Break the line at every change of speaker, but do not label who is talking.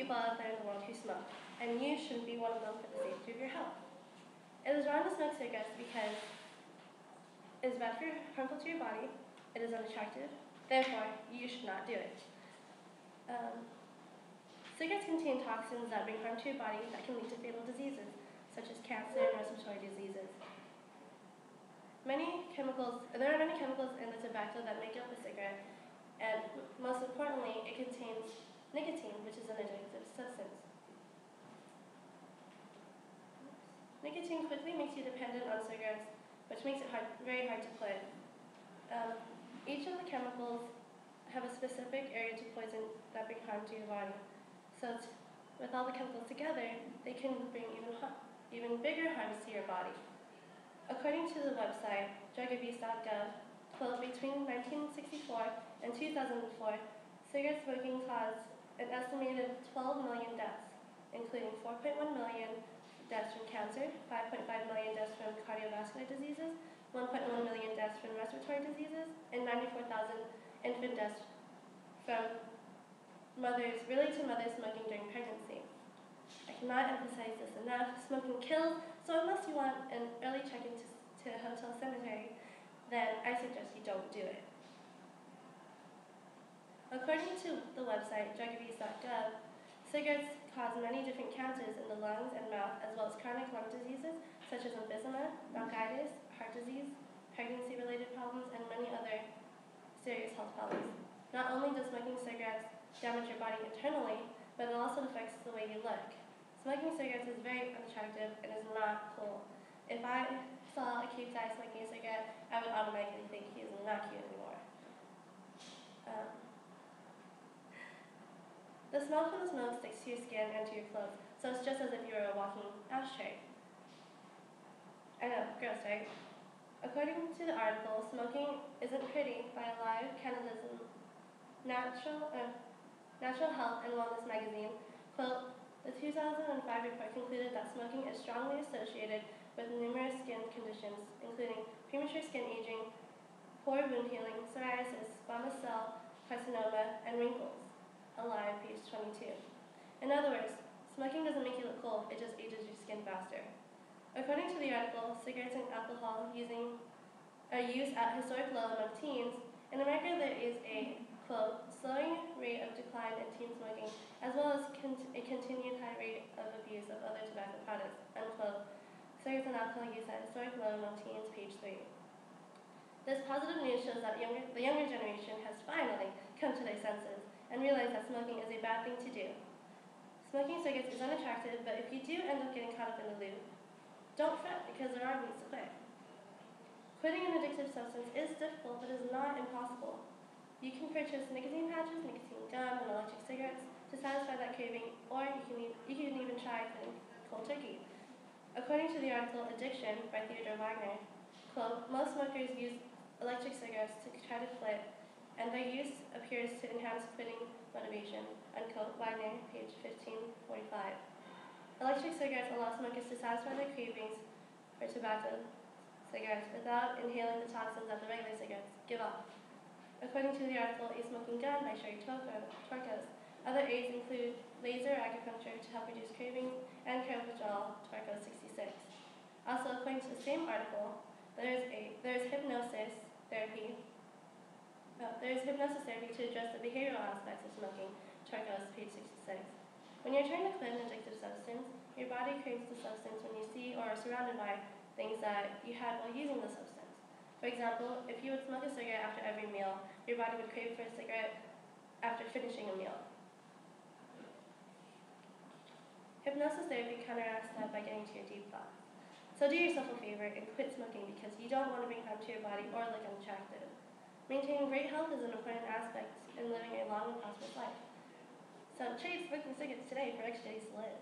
people out there in the world who smoke, and you shouldn't be one of them for the safety of your health. It is wrong to smoke cigarettes because it is harmful to your body, it is unattractive, therefore you should not do it. Cigarettes contain toxins that bring harm to your body that can lead to fatal diseases, such as cancer and respiratory diseases. There are many chemicals in the tobacco that make up a cigarette, and most importantly, it contains nicotine, which is an addictive substance. Nicotine quickly makes you dependent on cigarettes, which makes it very hard to quit. Each of the chemicals have a specific area to poison that bring harm to your body. So with all the chemicals together, they can bring even bigger harms to your body. According to the website, drugabuse.gov, quote, between 1964 and 2004, cigarette smoking caused an estimated 12 million deaths, including 4.1 million deaths from cancer, 5.5 million deaths from cardiovascular diseases, 1.1 million deaths from respiratory diseases, and 94,000 infant deaths from mothers smoking during pregnancy. I cannot emphasize this enough. Smoking kills, so unless you want an early check-in to a hotel cemetery, then I suggest you don't do it. According to the website, drugabuse.gov, cigarettes cause many different cancers in the lungs and mouth, as well as chronic lung diseases such as emphysema, bronchitis, heart disease, pregnancy-related problems, and many other serious health problems. Not only does smoking cigarettes damage your body internally, but it also affects the way you look. Smoking cigarettes is very unattractive and is not cool. If I saw a cute guy smoking a cigarette, I would automatically think he is not cute anymore. The smell from the smoke sticks to your skin and to your clothes, so it's just as if you were a walking ashtray. I know, gross, right? According to the article, Smoking Isn't Pretty by Alive Canada's Natural Health and Wellness magazine, quote, the 2005 report concluded that smoking is strongly associated with numerous skin conditions, including premature skin aging, poor wound healing, psoriasis, squamous cell carcinoma, and wrinkles. Alive, page 22. In other words, smoking doesn't make you look cool, it just ages your skin faster. According to the article, cigarettes and alcohol use at historic low among teens. In America, there is a, quote, slowing rate of decline in teen smoking, as well as a continued high rate of abuse of other tobacco products, unquote. Cigarettes and alcohol use at historic low among teens, page 3. This positive news shows that the younger generation has finally come to their senses and realized that smoking is a bad thing to do. Smoking cigarettes is unattractive, but if you do end up getting caught up in the loop, don't fret, because there are ways to quit. Quitting an addictive substance is difficult, but is not impossible. You can purchase nicotine patches, nicotine gum, and electric cigarettes to satisfy that craving, or you can even try quitting cold turkey. According to the article Addiction by Theodore Wagner, quote, most smokers use electric cigarettes to try to quit, and their use appears to enhance quitting motivation, unquote, Wagner, page 1545. Electric cigarettes allow smokers to satisfy their cravings for tobacco cigarettes without inhaling the toxins that the regular cigarettes give off. According to the article A Smoking Gun by Sherry Torkos, other aids include laser acupuncture to help reduce cravings and crave withdrawal, Torkos 66. Also, according to the same article, there is hypnosis therapy to address the behavioral aspects of smoking, Torkos, page 66. When you're trying to quit an addictive substance, your body craves the substance when you see or are surrounded by things that you had while using the substance. For example, if you would smoke a cigarette after every meal, your body would crave for a cigarette after finishing a meal. Hypnosis therapy counteracts that by getting to your deep thoughts. So do yourself a favor and quit smoking, because you don't want to bring harm to your body or look unattractive. Maintaining great health is an important aspect in living a long and prosperous life. So trade smoking cigarettes today for extra days to live.